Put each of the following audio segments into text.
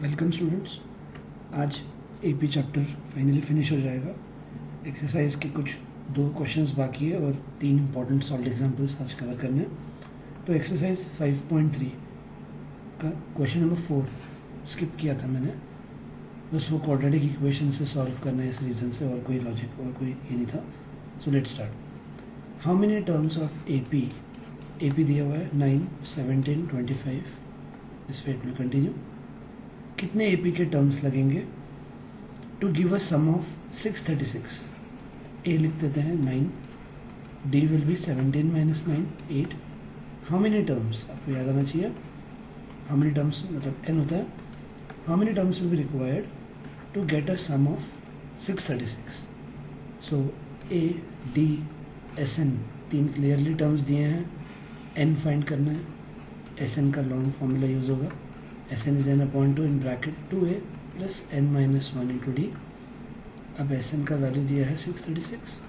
Welcome students. आज AP chapter finally finish हो जाएगा। एक्सरसाइज के कुछ 2 क्वेश्चंस बाकी है और 3 इंपॉर्टेंट सॉल्व्ड एग्जांपल्स आज कवर करने हैं। तो एक्सरसाइज 5.3 का क्वेश्चन नंबर 4 स्किप किया था मैंने, बस वो क्वाड्रेटिक इक्वेशन से सॉल्व करना है इस रीज़न से, और कोई लॉजिक और कोई ये नहीं था। So let's start. How many terms of AP दिया हुआ है 9, 17, 25। This way it will continue. कितने एपी के टर्म्स लगेंगे to give a sum of 636। A लिख देते हैं 9, d will be 17 minus 9 8। How many terms आपको याद आना चाहिए। हाउ मेनी टर्म्स मतलब एन होता है। How many terms will be required to get a sum of 636। So a d S n 3 clearly terms दिए हैं। एन फाइंड करना है। एस एन का लॉन्ग फॉर्मूला यूज़ होगा। Sn is n upon 2 in bracket 2a plus n minus 1 into d। अब Sn का value दिया है 636,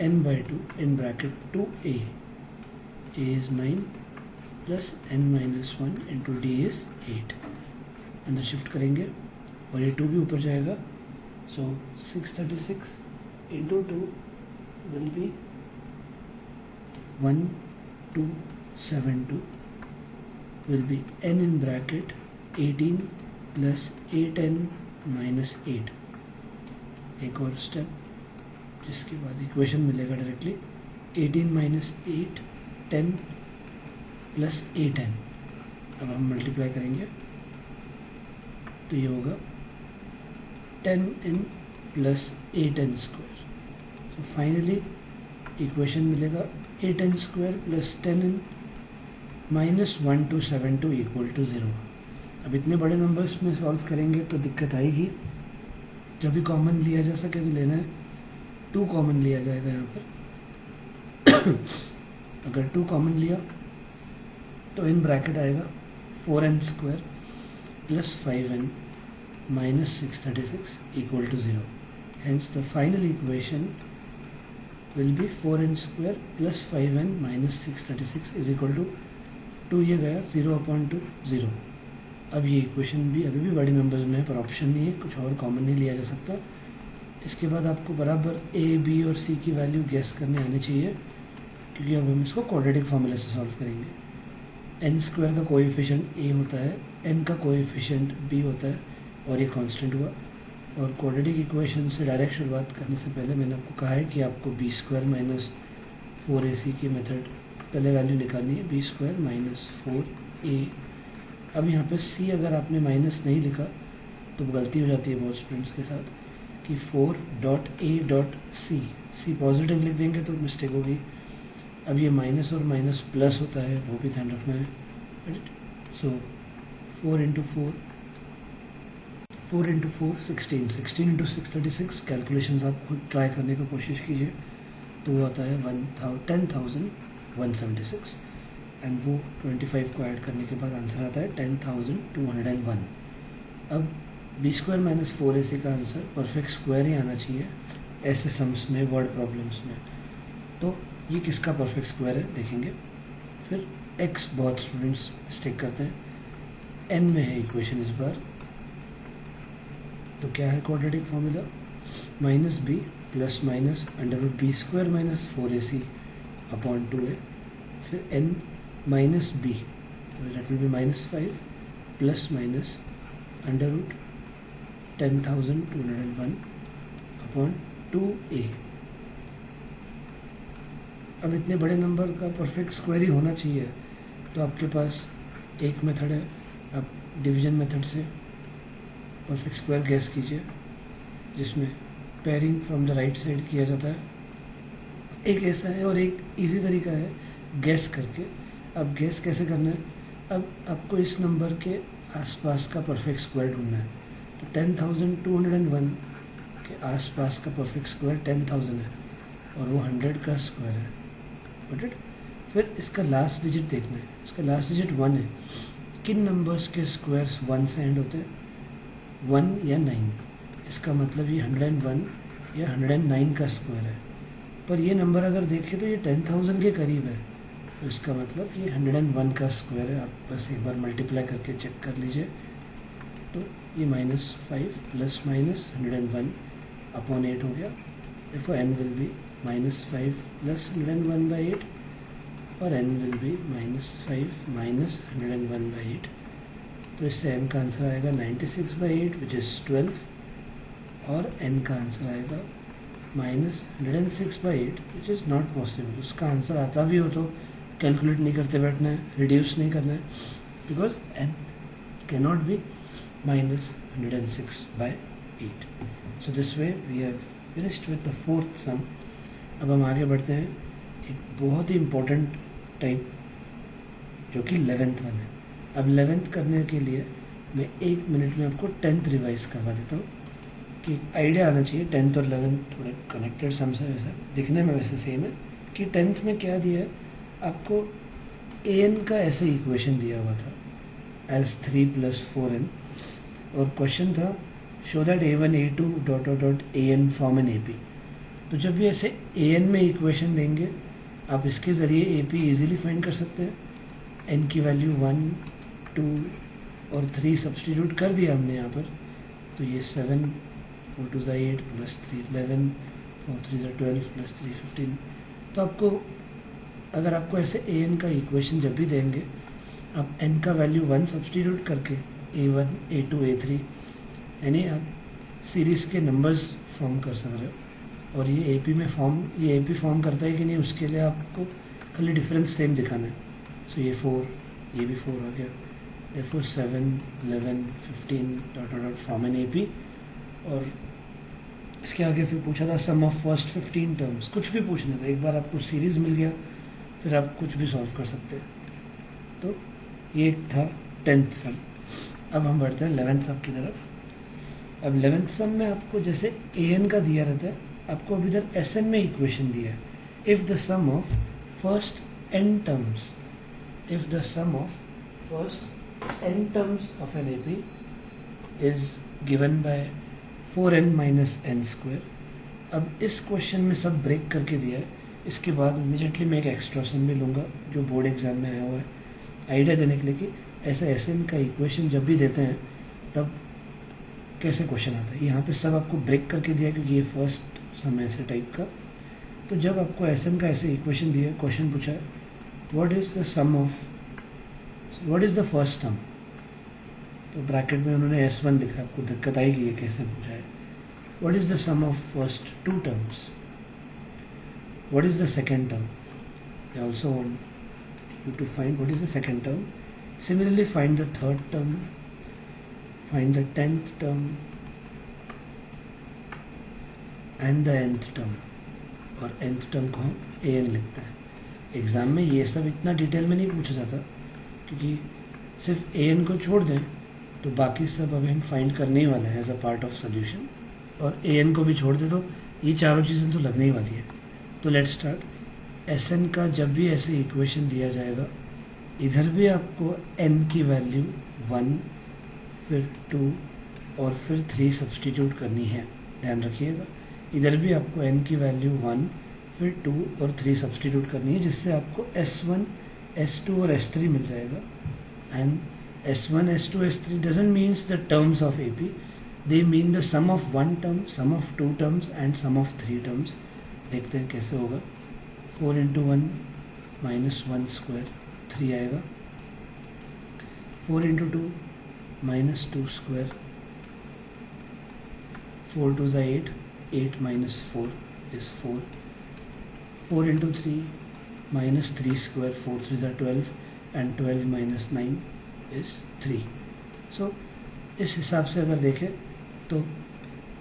n by 2 in bracket 2a, a is 9 plus n minus 1 into d is 8। अंदर shift करेंगे और ये 2 भी ऊपर जाएगा। सो 636 into 2 will be 1272 will be n in bracket 18 plus 8n minus 8। एक और स्टेप जिसके बाद इक्वेशन मिलेगा डायरेक्टली 18 minus 8 10 plus 8n। अब हम मल्टीप्लाई करेंगे तो ये होगा 10n plus 8n स्क्वायर। तो फाइनली इक्वेशन मिलेगा 8n square plus 10n minus 1272 equal to 0। अब इतने बड़े नंबर्स में सॉल्व करेंगे तो दिक्कत आएगी। जब भी कॉमन लिया जा सके तो लेना है। 2 कॉमन लिया जाएगा यहाँ पर। अगर 2 कॉमन लिया तो इन ब्रैकेट आएगा 4n square plus 5n minus 636 equal to 0। Hence the final equation will be 4n square plus 5n minus 636 is equal to 2। ये गया 0/2 0। अब ये इक्वेशन भी अभी भी बड़े नंबर्स में है पर ऑप्शन नहीं है, कुछ और कॉमन नहीं लिया जा सकता। इसके बाद आपको बराबर ए बी और सी की वैल्यू गेस करने आने चाहिए, क्योंकि अब हम इसको क्वाड्रेटिक फार्मूला से सॉल्व करेंगे। एन स्क्वायर का कोएफिशिएंट ए होता है, एन का कोएफिशिएंट बी होता है और ये कांस्टेंट हुआ। और क्वाड्रेटिक इक्वेशन से डायरेक्ट शुरुआत करने से पहले मैंने आपको कहा है कि आपको बी स्क्वायर माइनस 4ac की मेथड पहले वैल्यू निकालनी है। B square minus 4a। अब यहाँ पे c अगर आपने माइनस नहीं लिखा तो गलती हो जाती है बहुत स्टूडेंट्स के साथ कि 4.a.c c पॉजिटिव लिख देंगे तो मिस्टेक होगी। अब ये माइनस और माइनस प्लस होता है, वो भी ध्यान रखना है। सो 4 into 4 16 16 into 636। कैलकुलेशंस आप खुद ट्राई करने की कोशिश कीजिए तो वो आता है 10,176 एंड वो 25 को ऐड करने के बाद आंसर आता है 10,201। अब बी स्क्वायर माइनस 4ac का आंसर परफेक्ट स्क्वायर ही आना चाहिए ऐसे सम्स में, वर्ड प्रॉब्लम्स में। तो ये किसका परफेक्ट स्क्वायर है देखेंगे। फिर x बहुत स्टूडेंट्स मिस्टेक करते हैं, n में है इक्वेशन इस बार। तो क्या है quadratic formula, minus b plus minus under root b square minus 4ac upon 2a। फिर n माइनस बी तो that will be minus 5 plus minus under root 10,201 upon 2a। अब इतने बड़े नंबर का परफेक्ट स्क्वायर ही होना चाहिए, तो आपके पास एक मेथड है, आप डिवीजन मेथड से परफेक्ट स्क्वायर गैस कीजिए, जिसमें pairing from the right side किया जाता है। एक ऐसा है और एक इजी तरीका है गैस करके। अब गैस कैसे करना है, अब आपको इस नंबर के आसपास का परफेक्ट स्क्वायर ढूंढना है। तो 10,201 के आसपास का परफेक्ट स्क्वायर 10,000 है और वो 100 का स्क्वायर है। Got it. फिर इसका लास्ट डिजिट देखना है, इसका लास्ट डिजिट 1 है। किन नंबर्स के स्क्वायर्स 1 से एंड होते हैं, 1 या 9। इसका मतलब ये 101 या 109 का स्क्वायर है। पर ये नंबर अगर देखें तो ये 10,000 के करीब है, तो इसका मतलब ये 101 का स्क्वायर है। आप बस एक बार मल्टीप्लाई करके चेक कर लीजिए। तो ये -5 प्लस माइनस 101 अपॉन 8 हो गया। therefore n will be -5 plus 101/8 और n will be -5 माइनस 101/8। तो इससे n का आंसर आएगा 96/8 विच इज़ 12 और n का आंसर आएगा -106/8 विच इज़ नॉट पॉसिबल। उसका आंसर आता भी हो तो कैलकुलेट नहीं करते बैठना है, रिड्यूस नहीं करना है, because n cannot be -106/8। So this way we have finished with the fourth sum. अब हम आगे बढ़ते हैं एक बहुत ही इम्पोर्टेंट टाइप जो कि 11th वन है। अब 11th करने के लिए मैं 1 मिनट में आपको 10th रिवाइज करवा देता हूँ कि आइडिया आना चाहिए। 10th और 11th थोड़े कनेक्टेड सम्स है, वैसे दिखने में वैसे सेम है कि 10th में क्या दिया है आपको, an का ऐसे इक्वेशन दिया हुआ था as 3 + 4n और क्वेश्चन था show that a1 a2 ... an form an AP। तो जब भी ऐसे an में इक्वेशन देंगे आप इसके ज़रिए AP इजीली फाइंड कर सकते हैं। n की वैल्यू 1, 2 और 3 सब्सटीट्यूट कर दिया हमने यहाँ पर, तो ये 7, 4 2 8 + 3 11, 4 3 12 + 3 15। तो आपको अगर आपको ऐसे an का इक्वेशन जब भी देंगे आप n का वैल्यू 1 सब्सटीट्यूट करके a1 a2 a3 यानी आप सीरीज़ के नंबर्स फॉर्म कर सक रहे हो। और ये AP फॉर्म करता है कि नहीं उसके लिए आपको खाली डिफरेंस सेम दिखाना है। सो ये 4, ये भी 4 आ गया, therefore 7 11 15 ... फॉर्म एन AP। और इसके आगे फिर पूछा था सम ऑफ फर्स्ट 15 टर्म्स, कुछ भी पूछना था। एक बार आपको सीरीज़ मिल गया फिर आप कुछ भी सॉल्व कर सकते हैं। तो ये था 10th सम। अब हम बढ़ते हैं 11th सम की तरफ। अब 11th सम में आपको जैसे an का दिया रहता है, आपको अभी इधर Sn में इक्वेशन दिया है। If the sum of first n terms of an AP is given by 4n - n²। अब इस क्वेश्चन में सब ब्रेक करके दिया है। इसके बाद इमीडिएटली मैं एक एक्स्ट्रा सम भी लूँगा जो बोर्ड एग्जाम में आया हुआ है, आइडिया देने के लिए कि ऐसे Sn का इक्वेशन जब भी देते हैं तब कैसे क्वेश्चन आता है। यहाँ पे सब आपको ब्रेक करके दिया है क्योंकि ये फर्स्ट सम है ऐसे टाइप का। तो जब आपको Sn का ऐसे इक्वेशन दिया है, क्वेश्चन पूछा है what is the first term, तो ब्रैकेट में उन्होंने S1 लिखा है। आपको दिक्कत आएगी ये कैसे पूछा है। What is the sum of first 2 terms, what is the second term, they also want you to find what is the second term. Similarly find the third term, find the 10th term and the nth term। और nth term को हम an लिखते हैं। Exam में ये सब इतना detail में नहीं पूछा जाता क्योंकि सिर्फ an को छोड़ दें तो बाकी सब अभी हम फाइंड करने ही वाले हैं as a part of solution, और an को भी छोड़ दे तो ये चारों चीज़ें तो लगने ही वाली है। तो लेट्स स्टार्ट। Sn का जब भी ऐसे इक्वेशन दिया जाएगा इधर भी आपको n की वैल्यू 1 फिर 2 और फिर 3 सब्सटीट्यूट करनी है, ध्यान रखिएगा। इधर भी आपको n की वैल्यू 1 फिर 2 और 3 सब्सटीट्यूट करनी है, जिससे आपको S1 S2 और S3 मिल जाएगा। And S1 S2 S3 doesn't means the terms of AP, they mean the sum of 1 term, sum of 2 terms and sum of 3 terms. देखते हैं कैसे होगा। 4 × 1 - 1² 3 आएगा, 4 × 2 -2², 4 2 8, 8 - 4 is 4, 4 × 3 -3², 4 3 12 and 12 - 9 is 3। सो इस हिसाब से अगर देखें तो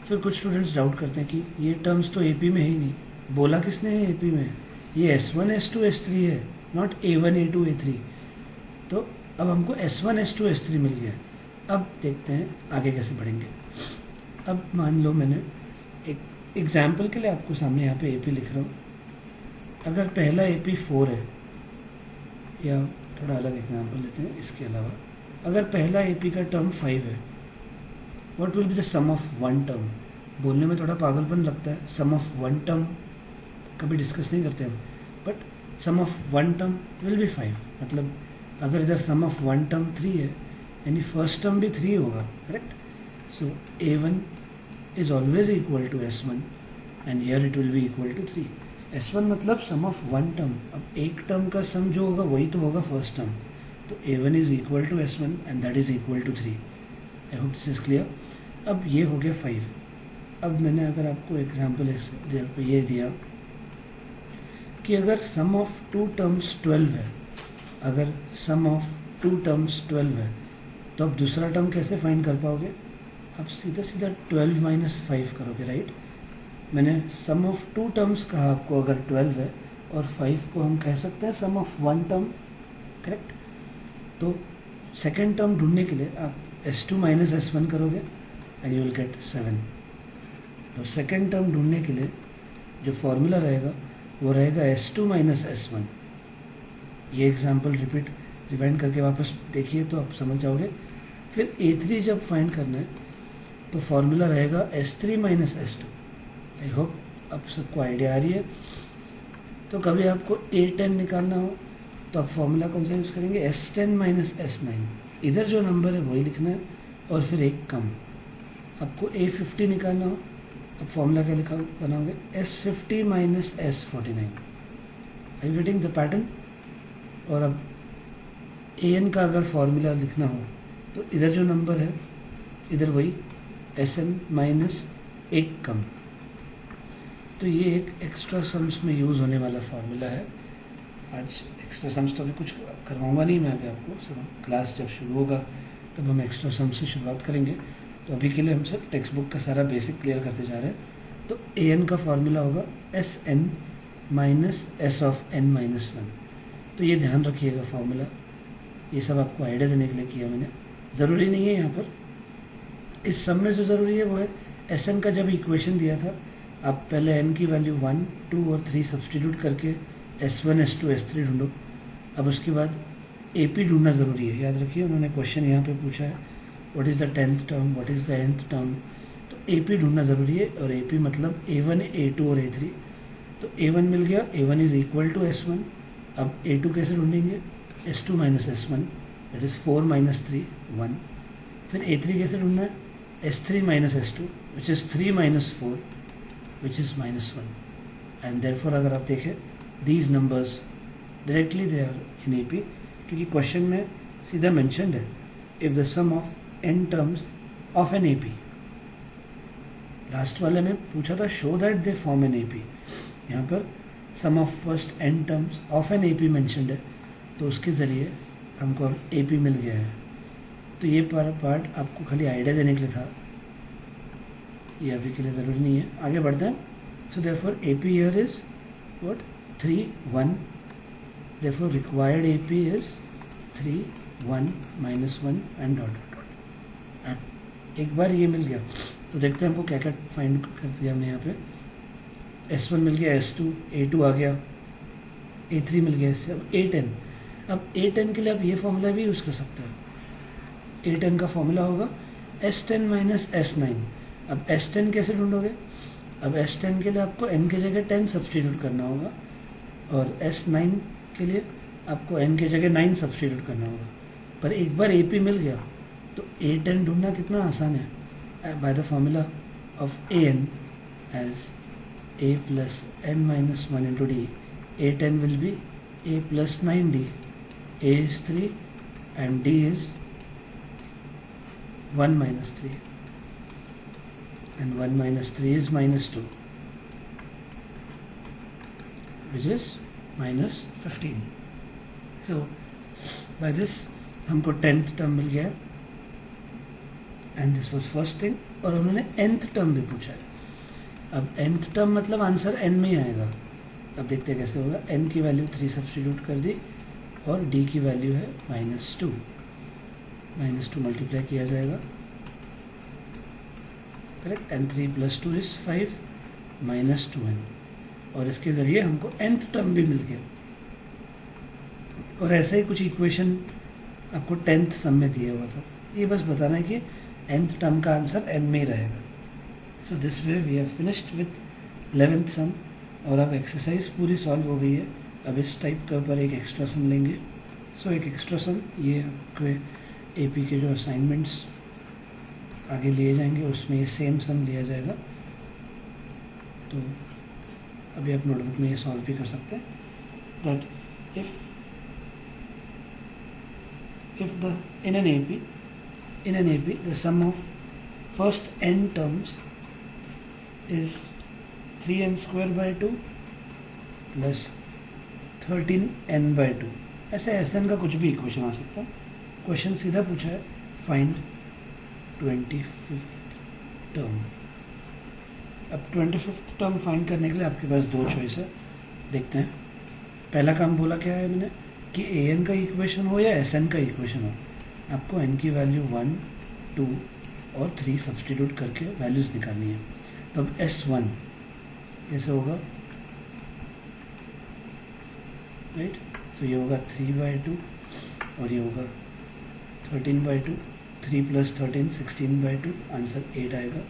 फिर कुछ स्टूडेंट्स डाउट करते हैं कि ये टर्म्स तो AP में ही नहीं, बोला किसने है AP में, ये S1 S2 S3 है, नॉट A1 A2 A3। तो अब हमको S1 S2 S3 मिल गया। अब देखते हैं आगे कैसे बढ़ेंगे। अब मान लो मैंने एक एग्जाम्पल के लिए आपको सामने यहाँ पे AP लिख रहा हूँ। अगर पहला AP 4 है, या थोड़ा अलग एग्जाम्पल लेते हैं इसके अलावा, अगर पहला AP का टर्म 5 है, what will be the sum of 1 term. बोलने में थोड़ा पागलपन लगता है, सम ऑफ 1 टर्म कभी डिस्कस नहीं करते हम, but sum of 1 term will be 5। मतलब अगर इधर सम ऑफ 1 टर्म 3 है यानी फर्स्ट टर्म भी 3 होगा, correct. So A1 is always equal to S1 and here it will be equal to 3. S1 मतलब सम ऑफ वन टर्म. अब एक टर्म का सम जो होगा वही तो होगा फर्स्ट टर्म. तो A1 is equal to S1 and that is equal to 3. I hope this is clear. अब ये हो गया 5. अब मैंने अगर आपको एग्जाम्पल ये दिया कि अगर सम ऑफ टू टर्म्स 12 है, अगर सम ऑफ टू टर्म्स 12 है, तो आप दूसरा टर्म कैसे फाइंड कर पाओगे? आप सीधा सीधा 12 माइनस 5 करोगे, राइट. मैंने सम ऑफ टू टर्म्स कहा आपको, अगर 12 है, और 5 को हम कह सकते हैं सम ऑफ वन टर्म, करेक्ट. तो सेकेंड टर्म ढूंढने के लिए आप S2 माइनस S1 करोगे एंड यू विल गेट 7. तो सेकेंड टर्म ढूंढने के लिए जो फॉर्मूला रहेगा वो रहेगा S2 माइनस S1. ये एग्जाम्पल रिवाइंड करके वापस देखिए तो आप समझ जाओगे. फिर A3 जब फाइंड करना है तो फॉर्मूला रहेगा S3 minus S2. I hope अब सबको आइडिया आ रही है. तो कभी आपको A10 निकालना हो तो आप फॉर्मूला कौन सा यूज़ करेंगे? S10 minus S9. इधर जो नंबर है वही लिखना है और फिर एक कम. आपको A50 निकालना हो तो फॉर्मूला क्या लिखा बनाओगे? S50 minus S49. Are you getting the pattern? और अब AN का अगर फॉर्मूला लिखना हो तो इधर जो नंबर है इधर वही SN माइनस एक कम. तो ये एक एक्स्ट्रा सम्स में यूज़ होने वाला फार्मूला है. आज एक्स्ट्रा सम्स तो अभी कुछ करवाऊंगा नहीं मैं अभी आपको, सब क्लास जब शुरू होगा तब हम एक्स्ट्रा सम्स से शुरुआत करेंगे. तो अभी के लिए हम सब टेक्स्ट बुक का सारा बेसिक क्लियर करते जा रहे हैं. तो AN का फार्मूला होगा SN minus S of N minus 1. तो ये ध्यान रखिएगा फार्मूला. ये सब आपको आइडिया देने के लिए किया मैंने. ज़रूरी नहीं है यहाँ पर. इस सब में जो ज़रूरी है वो है SN का जब इक्वेशन दिया था आप पहले N की वैल्यू 1, 2 और 3 सब्सटीट्यूट करके S1, S2, S3 ढूंढो. अब उसके बाद AP ढूंढना ज़रूरी है. याद रखिए उन्होंने क्वेश्चन यहाँ पे पूछा है what is the 10th term, what is the nth term. तो AP ढूंढना ज़रूरी है. और AP मतलब A1, A2 और A3. तो A1 मिल गया. A1 is equal to S1. अब A2 कैसे ढूंढेंगे? S2 minus S1 that is 4 minus 3 1. फिर A3 कैसे ढूंढना है? S3 minus S2 which is 3 minus 4 which is minus 1. And therefore अगर आप देखें these numbers directly they are in AP, क्योंकि क्वेश्चन में सीधा मेंशन्ड है if the sum of n terms of an AP. Last वाले में पूछा था show that they form an AP. यहाँ पर sum of first n terms of an AP mentioned है, तो उसके ज़रिए हमको अब AP मिल गया है. तो ये पार्ट आपको खाली आइडिया देने के लिए था, ये अभी के लिए ज़रूरी नहीं है. आगे बढ़ते हैं. So therefore AP here is what? 3 1. Therefore required AP is 3 1 minus 1 and dot dot dot. एक बार ये मिल गया तो देखते हैं हमको क्या क्या फाइंड कर दिया हमने यहाँ पे. S1 मिल गया, S2, A2 आ गया, A3 मिल गया. इससे अब A10. अब A10 के लिए आप ये फॉर्मूला भी यूज़ कर सकते हैं. A10 का फॉर्मूला होगा S10 माइनस S9. अब S10 कैसे ढूंढोगे? अब S10 के लिए आपको n की जगह 10 सब्सटीट्यूट करना होगा और S9 के लिए आपको n की जगह 9 सब्सटीट्यूट करना होगा. पर एक बार AP मिल गया तो A10 ढूंढना कितना आसान है. By the formula of AN as A plus n minus 1 into D, A10 will be A plus 9D. A is 3 and D is 1 minus 3 and 1 minus 3 is minus 2 which is minus 15. So by this हमको 10th term मिल गया and this was first thing. और उन्होंने nth term भी पूछा है. अब nth term मतलब answer n में ही आएगा. अब देखते हैं कैसे होगा. n की वैल्यू 3 सब्सटीट्यूट कर दी और d की वैल्यू है -2. -2 मल्टीप्लाई किया जाएगा, करेक्ट. And 3 + 2 is 5 -2n. और इसके ज़रिए हमको nth टर्म भी मिल गया. और ऐसा ही कुछ इक्वेशन आपको 10th सम में दिया हुआ था. ये बस बताना है कि nth टर्म का आंसर n में ही रहेगा. So this way we have finished with 11th sum. और अब एक्सरसाइज पूरी सॉल्व हो गई है. अब इस टाइप के ऊपर एक एक्स्ट्रा सम लेंगे. सो एक एक्स्ट्रा सम ये आपके एपी के जो असाइनमेंट्स आगे लिए जाएंगे उसमें ये सेम सम लिया जाएगा। तो अभी आप नोटबुक में ये सॉल्व भी कर सकते हैं। That if the in an AP the sum of first n terms is 3n square by 2 plus 13n by 2, ऐसे Sn का कुछ भी इक्वेशन आ सकता है। क्वेश्चन सीधा पूछा है फाइंड 25th टर्म। अब 25th टर्म फाइंड करने के लिए आपके पास दो चॉइस है, देखते हैं। पहला काम बोला क्या है मैंने कि an का इक्वेशन हो या Sn का इक्वेशन हो, आपको n की वैल्यू 1, 2 और 3 सब्सटीट्यूट करके वैल्यूज़ निकालनी है। तो अब S1 कैसे होगा, राइट? तो ये होगा 3/2 और ये होगा 13/2, 3 + 13 16/2, आंसर 8 आएगा।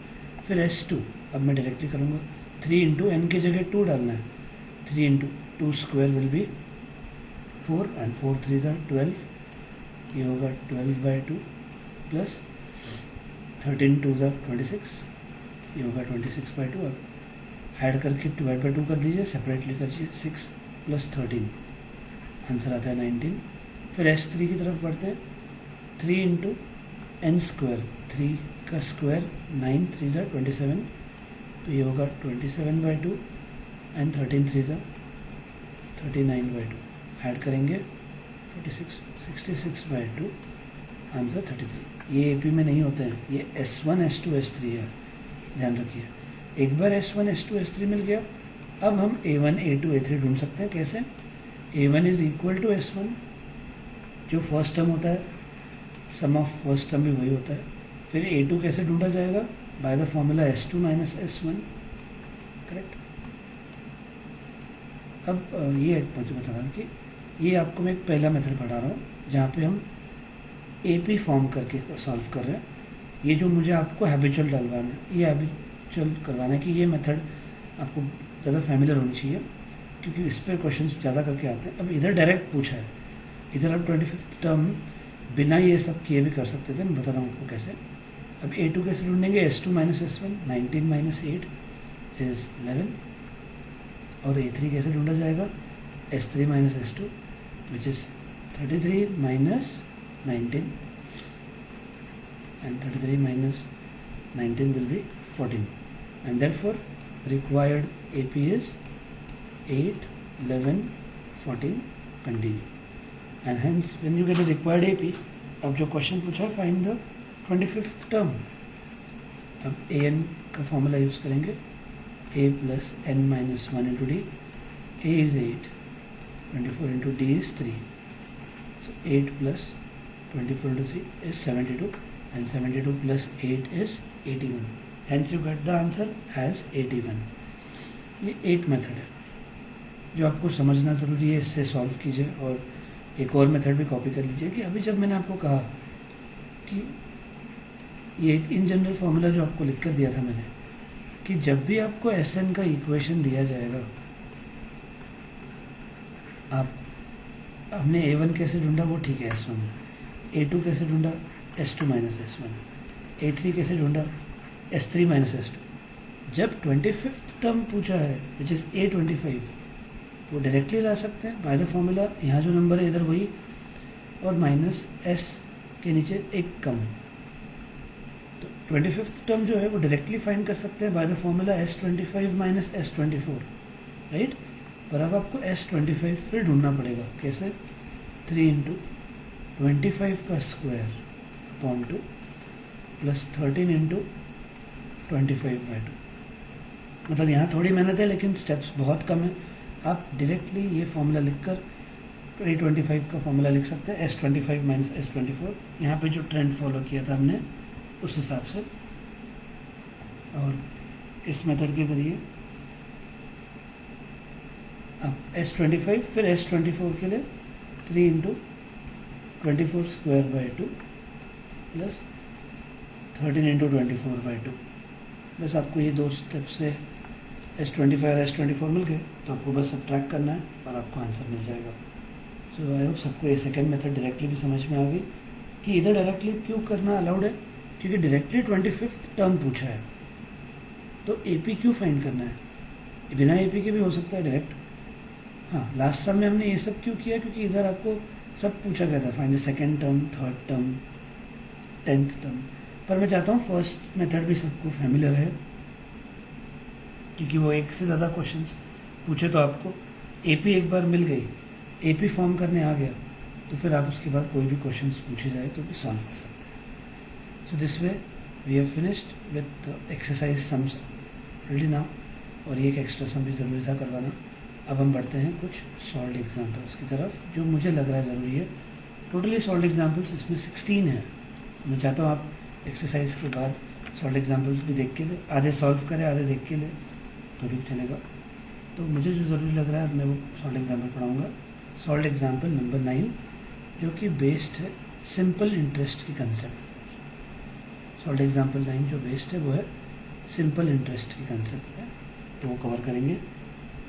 फिर S2 अब मैं डायरेक्टली करूँगा, 3 × n की जगह 2 डालना है। 3 × 2 square will be 4 and 4 3s are 12, ये होगा 12/2 प्लस 13 2s are 26, ये होगा 26/2। अब ऐड करके डिवाइड बाई 2 कर दीजिए, सेपरेटली करिए। 6 + 13 आंसर आता है 19। फिर S3 की तरफ बढ़ते हैं। 3 × n स्क्वायर, 3 का स्क्वायर 9 3s are 27, तो ये होगा 27/2 एंड 13 3s are 39/2। ऐड करेंगे 46 66/2, आंसर 33। ये एपी में नहीं होते हैं, ये S1 S2 S3 है, ध्यान रखिए। एक बार S1 S2 S3 मिल गया, अब हम A1 A2 A3 ढूंढ सकते हैं। कैसे? A1 is equal to S1, जो फर्स्ट टर्म होता है, सम ऑफ फर्स्ट टर्म भी वही होता है। फिर A2 कैसे ढूंढा जाएगा? Bye the formula S2 - S1, correct. अब ये मुझे बता रहा हूँ कि ये आपको मैं एक पहला मेथड पढ़ा रहा हूँ जहाँ पे हम AP फॉर्म करके सॉल्व कर रहे हैं। ये जो मुझे आपको हैबिचुअल डलवाना है, ये हैबिचुअल करवाना है कि ये मेथड आपको ज़्यादा फैमिलियर होनी चाहिए, क्योंकि इस पर क्वेश्चन ज़्यादा करके आते हैं। अब इधर डायरेक्ट पूछा है, इधर आप 25th टर्म बिना ये सब किए भी कर सकते थे, मैं बता रहा हूँ आपको कैसे। अब A2 कैसे ढूंढेंगे? S2 - S1, 19 - 8 is 11। और A3 कैसे ढूंढा जाएगा? S3 - S2 which is 33 - 19, and 33 - 19 will be 14, and therefore required AP is 8, 11, 14, continue, and hence when you get a required AP, अब जो क्वेश्चन पूछा है फाइंड द 25th टर्म, अब an का फॉर्मूला यूज़ करेंगे, a + n - 1 × d, a is 8, 24 × d is 3, so 8 + 24 × 3 is 72, and 72 + 8 is 81, hence you get the answer as 81। ये एक method है जो आपको समझना ज़रूरी है, इससे सॉल्व कीजिए। और एक और मेथड भी कॉपी कर लीजिए कि अभी जब मैंने आपको कहा कि ये इन जनरल फार्मूला जो आपको लिख कर दिया था मैंने, कि जब भी आपको Sn का इक्वेशन दिया जाएगा, आप हमने A1 कैसे ढूंढा वो ठीक है S1 में, A2 कैसे ढूंढा S2 - S1, A3 कैसे ढूंढा S3 - S2। जब 25th टर्म पूछा है विच इज़ A25, वो डायरेक्टली ला सकते हैं बाय द फॉर्मूला। यहाँ जो नंबर है इधर वही, और -S के नीचे एक कम, तो 25th टर्म जो है वो डायरेक्टली फाइंड कर सकते हैं bye the formula S25 - S24, right. पर अब आपको S25 फिर ढूंढना पड़ेगा। कैसे? 3 × 25 का स्क्वायर अपॉन 2 प्लस 13 × 25/2। मतलब यहाँ थोड़ी मेहनत है, लेकिन स्टेप्स बहुत कम है। आप डायरेक्टली ये फॉर्मूला लिखकर A25 का फॉर्मूला लिख सकते हैं, S25 - S24। यहाँ पे जो ट्रेंड फॉलो किया था हमने उस हिसाब से, और इस मेथड के ज़रिए अब S25 फिर S24 के लिए 3 × 24 स्क्वायर बाई 2 प्लस 13 × 24/2। बस आपको ये दो स्टेप से S25 और S24 मिल गए, तो आपको बस सब्ट्रैक्ट करना है और आपको आंसर मिल जाएगा। सो आई होप सबको ये सेकंड मेथड डायरेक्टली भी समझ में आ गई। कि इधर डायरेक्टली क्यों करना अलाउड है, क्योंकि डायरेक्टली 25th टर्म पूछा है, तो AP क्यों फाइंड करना है, बिना AP के भी हो सकता है डायरेक्ट। हाँ, लास्ट सम में हमने ये सब क्यों किया, क्योंकि इधर आपको सब पूछा गया था, find the second term, third term, 10th term, पर मैं चाहता हूँ फर्स्ट मेथड भी सबको फैमिलियर है, क्योंकि वो एक से ज़्यादा क्वेश्चंस पूछे तो आपको AP एक बार मिल गई, AP फॉर्म करने आ गया, तो फिर आप उसके बाद कोई भी क्वेश्चंस पूछे जाए तो भी सॉल्व कर सकते हैं। So this way we have finished with exercise sums ready now, और ये एक एक्स्ट्रा सम भी ज़रूरी था करवाना। अब हम बढ़ते हैं कुछ सॉल्व्ड एग्जांपल्स की तरफ, जो मुझे लग रहा है ज़रूरी है। टोटली सॉल्व्ड एग्जांपल्स इसमें 16 है। मैं चाहता हूँ आप एक्सरसाइज के बाद सॉल्व्ड एग्जांपल्स भी देख के ले, आधे सॉल्व करें आधे देख के ले तो भी चलेगा। तो मुझे जो ज़रूरी लग रहा है मैं वो सॉल्व्ड एग्जांपल पढ़ाऊँगा। सॉल्व्ड एग्जांपल नंबर 9, जो कि बेस्ड है सिंपल इंटरेस्ट की कंसेप्ट पर। सॉल्व्ड एग्जांपल 9 जो बेस्ड है वो है सिंपल इंटरेस्ट की कंसेप्ट पे, तो वो कवर करेंगे।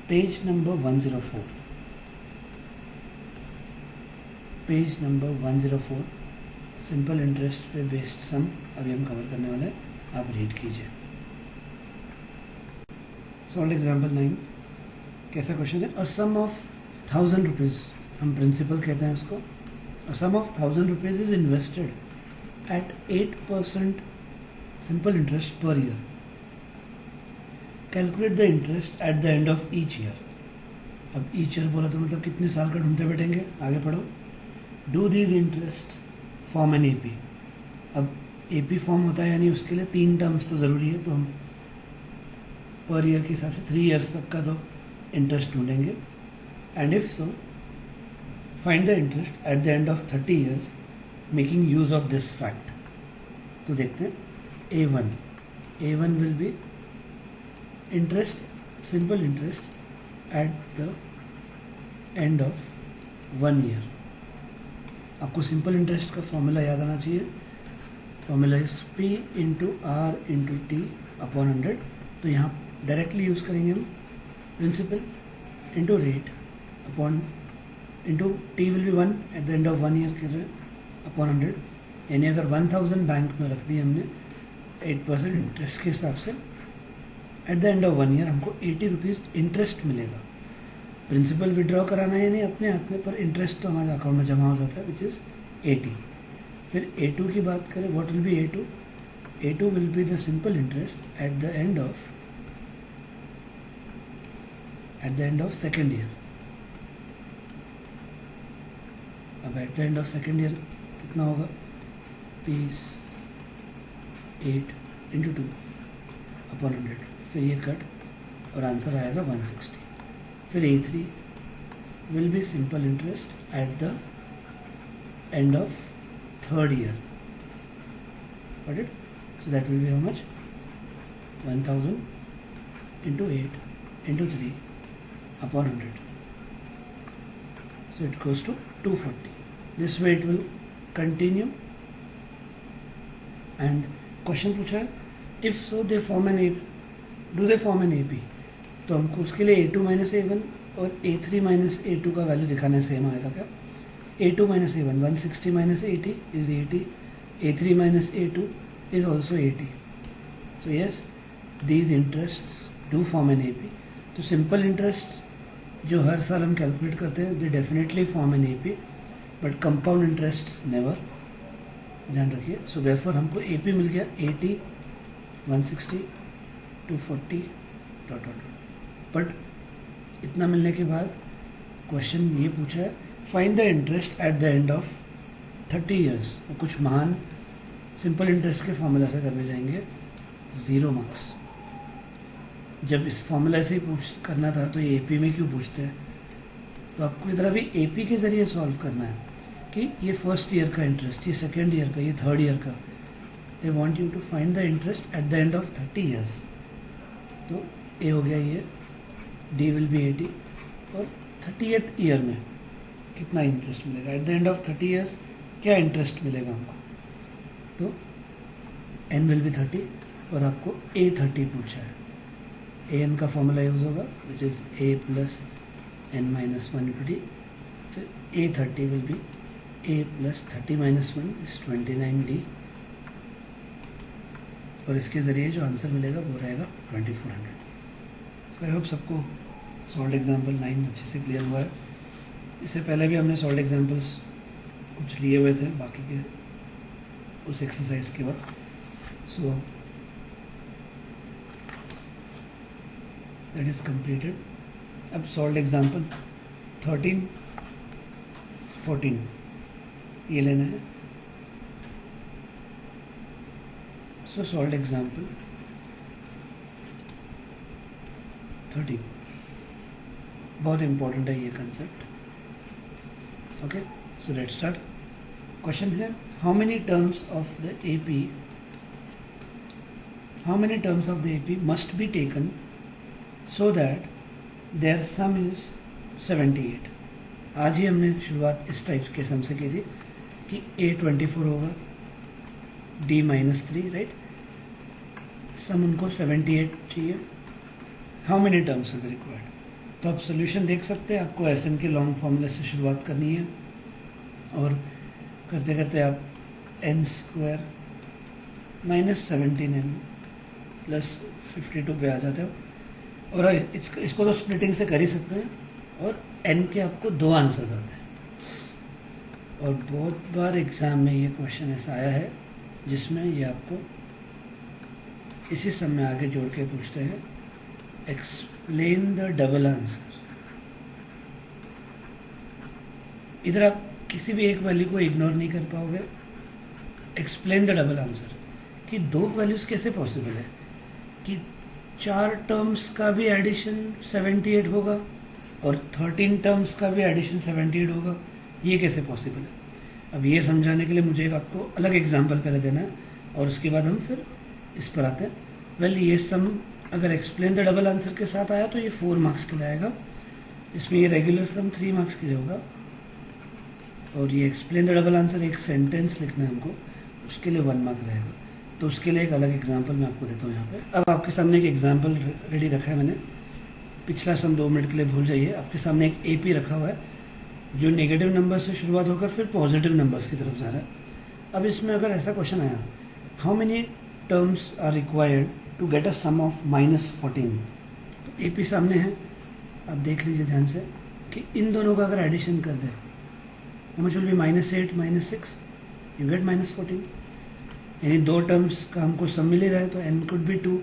Page number 104, page number 104 simple interest पे बेस्ड सम अभी हम कवर करने वाले हैं, आप रीड कीजिए। सॉल्व्ड एग्जांपल 9 कैसा क्वेश्चन है, अ सम ऑफ 1000 रुपीज़, हम प्रिंसिपल कहते हैं उसको, a sum of 1000 rupees is invested at 8% simple interest per year, calculate the interest at the end of each year. अब ईच ईयर बोला तो मतलब कितने साल का ढूंढते बैठेंगे, आगे पढ़ो। Do these interest form an AP। अब AP फॉर्म होता है यानी उसके लिए 3 टर्म्स तो ज़रूरी है, तो हम पर ईयर के हिसाब से 3 ईयर्स तक का तो इंटरेस्ट ढूंढेंगे। And if so find the interest at the end of 30 years making use of this fact. तो देखते हैं A1 will be interest, simple interest at the end of 1 year. आपको सिंपल इंटरेस्ट का formula याद आना चाहिए, formula is P into R into T upon 100। तो यहाँ डायरेक्टली यूज़ करेंगे हम principal into rate upon into T will be 1 at the end of 1 year कर रहे हैं अपॉन 100, यानी अगर 1000 बैंक में रख दी हमने 8% इंटरेस्ट के हिसाब से, eight the end of 1 year हमको 80 रुपीज़ इंटरेस्ट मिलेगा। प्रिंसिपल विड्रॉ कराना है यानी अपने हाथ में, पर इंटरेस्ट तो हमारे अकाउंट में जमा हो जाता है विच इज़ 80। फिर A2 की बात करें, what will be A2? A2 will be the simple interest at the end of second year. अब at the end of second year कितना होगा, P 8 इंटू 2 अपॉन 100, फिर ये कट और आंसर आएगा 160। फिर A3 will be simple interest at the end of third year, got it? So that will B how much, 1000 into 8 into 3 upon 100, so it goes to 240. This way it will continue. And question पूछा है, if so they form an AP, do they form an AP? तो हमको उसके लिए A2 minus A1 और A3 minus A2 का value दिखाना same आएगा क्या? A2 minus A1 160 minus 80 is 80, A3 minus A2 is also 80. So yes, these interests do form an AP. तो सिंपल इंटरेस्ट जो हर साल हम कैलकुलेट करते हैं they definitely form an AP, but compound interest never, ध्यान रखिए। सो देयरफॉर हमको AP मिल गया 80, 160, 240 डॉट डॉट। बट इतना मिलने के बाद क्वेश्चन ये पूछा है, find the interest at the end of 30 years. कुछ महान सिंपल इंटरेस्ट के फॉर्मूला से करने जाएंगे, 0 मार्क्स। जब इस फॉर्मूला से ही करना था तो ये AP में क्यों पूछते हैं? तो आपको इधर अभी AP के ज़रिए सॉल्व करना है कि ये फर्स्ट ईयर का इंटरेस्ट, ये सेकेंड ईयर का, ये थर्ड ईयर का। They want you to find the interest at the end of 30 years. तो A हो गया ये, D विल बी 80, और 30th ईयर में कितना इंटरेस्ट मिलेगा, eight the end of 30 years क्या इंटरेस्ट मिलेगा हमको? तो N विल बी 30 और आपको A30 पूछा है। AN का फॉर्मूला यूज़ होगा which is A plus N minus 1 into D। फिर A30 will be a plus 30 minus 1 is 29d, और इसके ज़रिए जो आंसर मिलेगा वो रहेगा 2400। तो आई होप सबको सॉल्व एग्जाम्पल 9 अच्छे से क्लियर हुआ है। इससे पहले भी हमने सॉल्व एग्जाम्पल्स कुछ लिए हुए थे बाकी के उस एक्सरसाइज के बाद। So that is completed. अब सॉल्व एग्जाम्पल 13, 14 ये लेना है। सो सॉल्व एग्जाम्पल 13, बहुत इंपॉर्टेंट है ये concept. Okay, so let's start. Question है how many terms of the AP must be taken so that their sum is 78। आज ही हमने शुरुआत इस टाइप के सम से की थी कि a 24 होगा, d -3, राइट। सम उनको 78 चाहिए। How many terms will be required? तो आप सोल्यूशन देख सकते हैं। आपको SN के लॉन्ग फार्मूला से शुरुआत करनी है और करते करते आप n² -17n + 52 पे आ जाते हो। और इसको तो स्प्लिटिंग से कर ही सकते हैं, और n के आपको 2 आंसर आते हैं। और बहुत बार एग्ज़ाम में ये क्वेश्चन ऐसा आया है जिसमें ये आपको इसी सम में आगे जोड़ के पूछते हैं एक्सप्लेन द डबल आंसर। इधर आप किसी भी एक वैल्यू को इग्नोर नहीं कर पाओगे। एक्सप्लेन द डबल आंसर कि 2 वैल्यूज़ कैसे पॉसिबल है कि 4 टर्म्स का भी एडिशन 78 होगा और 13 टर्म्स का भी एडिशन 78 होगा, ये कैसे पॉसिबल है? अब ये समझाने के लिए मुझे एक आपको अलग एग्जांपल पहले देना है और उसके बाद हम फिर इस पर आते हैं। वेल, ये सम अगर एक्सप्लेन द डबल आंसर के साथ आया तो ये 4 मार्क्स के लिए आएगा। इसमें ये रेगुलर सम 3 मार्क्स के लिए होगा, और ये एक्सप्लेन द डबल आंसर एक सेंटेंस लिखना है हमको, उसके लिए 1 मार्क रहेगा। तो उसके लिए एक अलग एग्जांपल मैं आपको देता हूँ यहाँ पे। अब आपके सामने एक एग्जांपल रेडी रखा है मैंने। पिछला सम 2 मिनट के लिए भूल जाइए। आपके सामने एक AP रखा हुआ है जो नेगेटिव नंबर से शुरुआत होकर फिर पॉजिटिव नंबर्स की तरफ जा रहा है। अब इसमें अगर ऐसा क्वेश्चन आया how many terms are required to get a sum of -14, तो AP सामने है। आप देख लीजिए ध्यान से कि इन दोनों का अगर एडिशन कर दें how much will be -8 -6, you get -14। यानी 2 टर्म्स का हमको सम मिल ही रहा है तो n could be 2।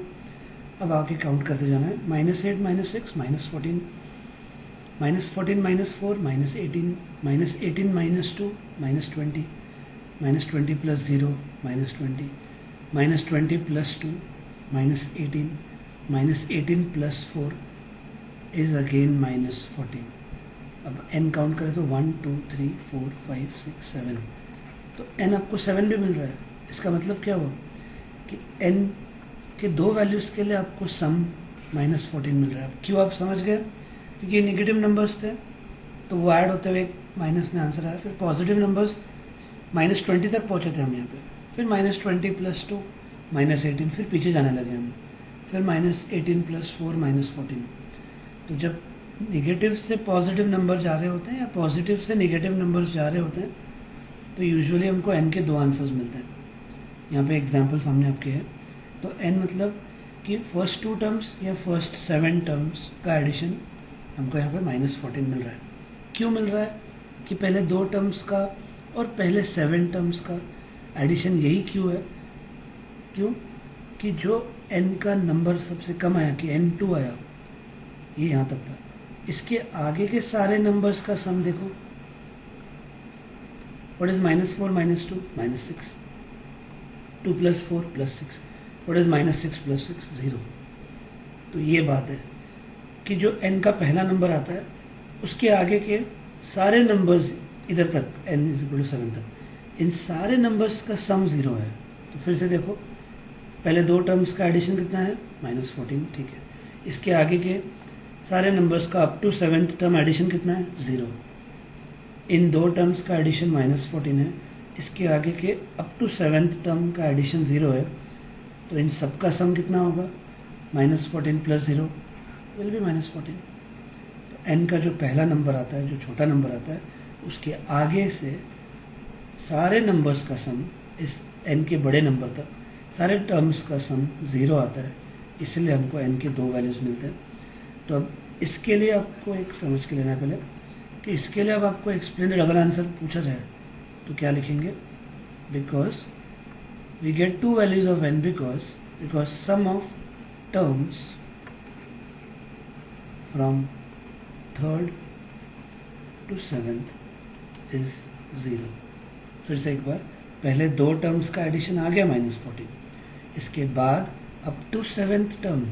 अब आके काउंट करते जाना है -8 -6 -14 -14 -4 -18 -18 -2 -20 -20 + 0 -20 -20 + 2 -18 -18 + 4 is again -14। अब n काउंट करें तो 1 2 3 4 5 6 7, तो n आपको 7 भी मिल रहा है। इसका मतलब क्या हुआ कि n के 2 वैल्यूज़ के लिए आपको सम -14 मिल रहा है। क्यों आप समझ गए? क्योंकि ये नेगेटिव नंबर्स थे तो वो ऐड होते हुए माइनस में आंसर आया। फिर पॉजिटिव नंबर्स -20 तक पहुँचे थे हम यहाँ पे, फिर -20 + 2 -18, फिर पीछे जाने लगे हम, फिर -18 + 4 -14। तो जब नेगेटिव से पॉजिटिव नंबर जा रहे होते हैं या पॉजिटिव से नेगेटिव नंबर्स जा रहे होते हैं तो यूजुअली हमको n के 2 आंसर्स मिलते हैं। यहाँ पे एग्जांपल सामने आपके है। तो n मतलब कि फर्स्ट 2 टर्म्स या फर्स्ट 7 टर्म्स का एडिशन हमको यहाँ पे -14 मिल रहा है। क्यों मिल रहा है कि पहले 2 टर्म्स का और पहले 7 टर्म्स का एडिशन यही क्यों है? क्यों कि जो n का नंबर सबसे कम आया कि n2 आया, ये यहाँ तक था, इसके आगे के सारे नंबर्स का सम देखो। What is -4 -2 -6, 2 + 4 + 6, what is -6 + 6 0। तो ये बात है कि जो n का पहला नंबर आता है उसके आगे के सारे नंबर्स इधर तक n = 7 तक, इन सारे नंबर्स का सम 0 है। तो फिर से देखो, पहले 2 टर्म्स का एडिशन कितना है -14, ठीक है। इसके आगे के सारे नंबर्स का up to 7th term addition कितना है 0। इन 2 टर्म्स का एडिशन -14 है, इसके आगे के अप टू 7th टर्म का एडिशन 0 है। तो इन सब का सम कितना होगा -14 + 0 विल बी -14। तो n का जो पहला नंबर आता है, जो छोटा नंबर आता है, उसके आगे से सारे नंबर्स का सम, इस n के बड़े नंबर तक सारे टर्म्स का सम 0 आता है, इसलिए हमको n के 2 वैल्यूज़ मिलते हैं। तो अब इसके लिए आपको एक समझ के लेना है पहले कि इसके लिए अब आपको एक्सप्लेन द डबल आंसर पूछा जाए तो क्या लिखेंगे? Because we get 2 values of n because sum of terms from 3rd to 7th is 0। फिर से एक बार, पहले 2 टर्म्स का एडिशन आ गया -14, इसके बाद अप टू 7th टर्म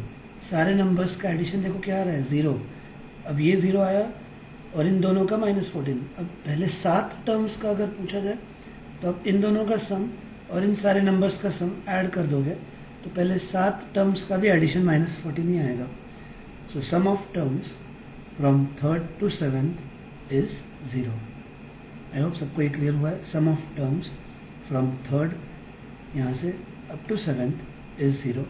सारे नंबर्स का एडिशन देखो क्या आ रहा है, 0। अब ये 0 आया और इन दोनों का -14। अब पहले 7 टर्म्स का अगर पूछा जाए तो अब इन दोनों का सम और इन सारे नंबर्स का सम ऐड कर दोगे तो पहले 7 टर्म्स का भी एडिशन -14 ही आएगा। So sum of terms from 3rd to 7th is 0। I hope सबको ये क्लियर हुआ है। Sum of terms from 3rd यहाँ से अप टू 7th इज 0।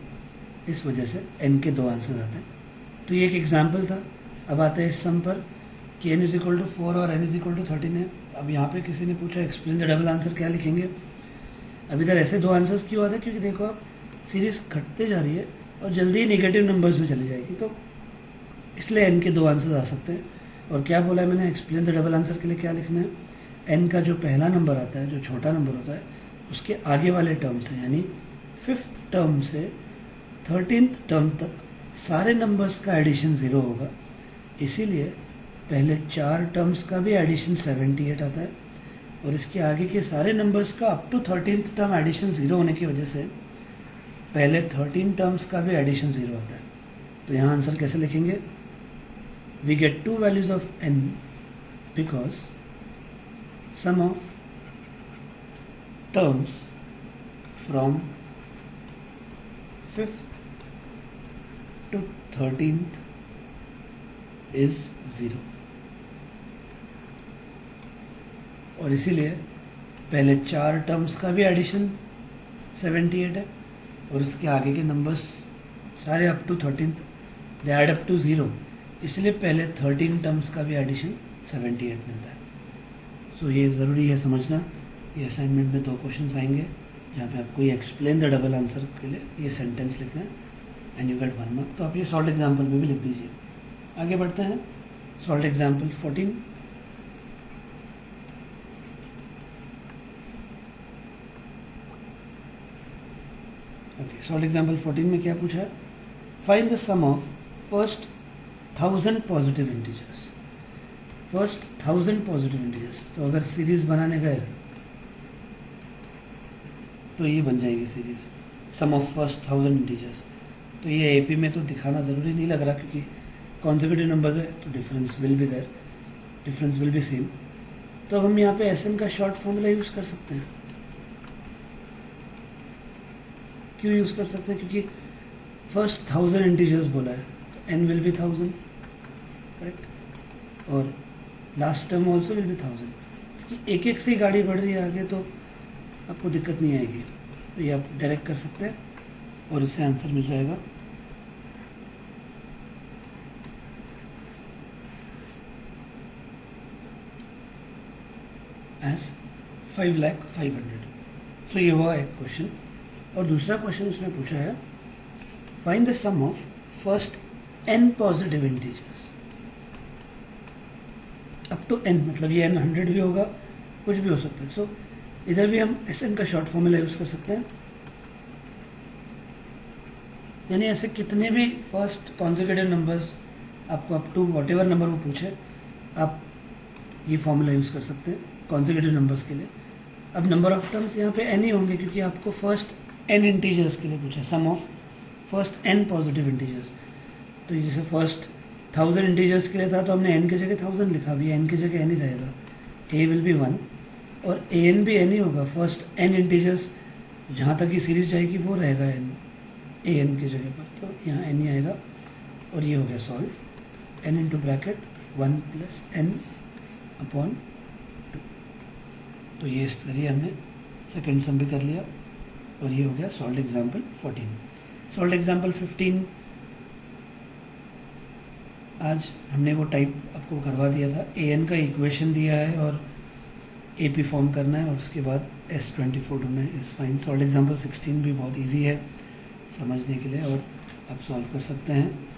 इस वजह से n के 2 आंसर्स आते हैं। तो ये एक एग्जाम्पल था। अब आते हैं इस सम पर कि n = 4 और n = 13 है। अब यहाँ पे किसी ने पूछा एक्सप्लेन द डबल आंसर, क्या लिखेंगे? अब इधर ऐसे 2 आंसर्स क्यों आते हैं? क्योंकि देखो आप सीरीज घटते जा रही है और जल्दी ही नेगेटिव नंबर्स में चली जाएगी, तो इसलिए n के 2 आंसर्स आ सकते हैं। और क्या बोला है मैंने, एक्सप्लेन द डबल आंसर के लिए क्या लिखना है? n का जो पहला नंबर आता है, जो छोटा नंबर होता है, उसके आगे वाले टर्म से, यानी 5th टर्म से 13th टर्म तक सारे नंबर्स का एडिशन 0 होगा। इसीलिए पहले 4 टर्म्स का भी एडिशन 78 आता है और इसके आगे के सारे नंबर्स का up to 13th term addition 0 होने की वजह से पहले 13 टर्म्स का भी एडिशन 0 आता है। तो यहाँ आंसर कैसे लिखेंगे? We get 2 values of n because sum of terms from 5th to 13th is 0। और इसीलिए पहले 4 टर्म्स का भी एडिशन 78 है और उसके आगे के नंबर्स सारे up to 13th they add up to 0, इसलिए पहले 13 टर्म्स का भी एडिशन 78 मिलता है। सो ये ज़रूरी है समझना। ये असाइनमेंट में 2 क्वेश्चंस आएंगे जहाँ पे आपको ये एक्सप्लेन द डबल आंसर के लिए ये सेंटेंस लिखना है एंड यू गेट 1 मार्क। तो आप ये सॉल्व एग्जाम्पल में भी लिख दीजिए। आगे बढ़ते हैं। Solve example 14। Okay, solve example 14 में क्या पूछा है? Find the sum of first 1000 positive integers. First 1000 positive integers, तो अगर सीरीज बनाने गए तो ये बन जाएगी series, sum of first 1000 integers. तो ये एपी में तो दिखाना ज़रूरी नहीं लग रहा क्योंकि कॉन्सेक्यूटिव नंबर्स है, तो difference will be there, difference will be same. तो अब हम यहाँ पे एस एन का शॉर्ट फॉर्मूला यूज़ कर सकते हैं। क्यों यूज़ कर सकते हैं? क्योंकि फर्स्ट 1000 इंटीजर्स बोला है तो एन विल बी 1000, करेक्ट, और last term also will be 1000। क्योंकि एक एक से ही गाड़ी बढ़ रही है आगे, तो आपको दिक्कत नहीं आएगी। तो ये आप डायरेक्ट कर सकते हैं और इससे आंसर मिल जाएगा एज 5,05,000। तो ये हुआ एक क्वेश्चन। और दूसरा क्वेश्चन उसने पूछा है find the sum of first n positive integers up to n, मतलब ये n 100 भी होगा, कुछ भी हो सकता है। सो इधर भी हम Sn का शॉर्ट फॉर्मूला यूज़ कर सकते हैं, यानी ऐसे कितने भी फर्स्ट कॉन्सेक्यूटिव नंबर्स आपको up to whatever number वो पूछे, आप ये फॉर्मूला यूज़ कर सकते हैं कॉन्सेक्यूटिव नंबर्स के लिए। अब नंबर ऑफ टर्म्स यहाँ पे n ही होंगे क्योंकि आपको फर्स्ट n इंटीजर्स के लिए पूछा, sum of first n positive integers. तो ये जैसे फर्स्ट 1000 इंटीजर्स के लिए था तो हमने n की जगह 1000 लिखा, भी n की जगह n ही रहेगा, a विल बी 1 और an भी n ही होगा। फर्स्ट n इंटीजर्स जहाँ तक ये सीरीज जाएगी वो रहेगा n, an की जगह पर, तो यहाँ n ही आएगा। और ये हो गया solve, n into bracket 1 plus n upon 2। तो ये इस तरीके हमने सेकेंड सम भी कर लिया और ये हो गया सॉल्व एग्जाम्पल 14। सॉल्व एग्जाम्पल 15 आज हमने वो टाइप आपको करवा दिया था, an का इक्वेशन दिया है और AP फॉर्म करना है और उसके बाद S24 ढूंढना है। इस फाइन सॉल्व एग्जाम्पल 16 भी बहुत ईजी है समझने के लिए और आप सॉल्व कर सकते हैं।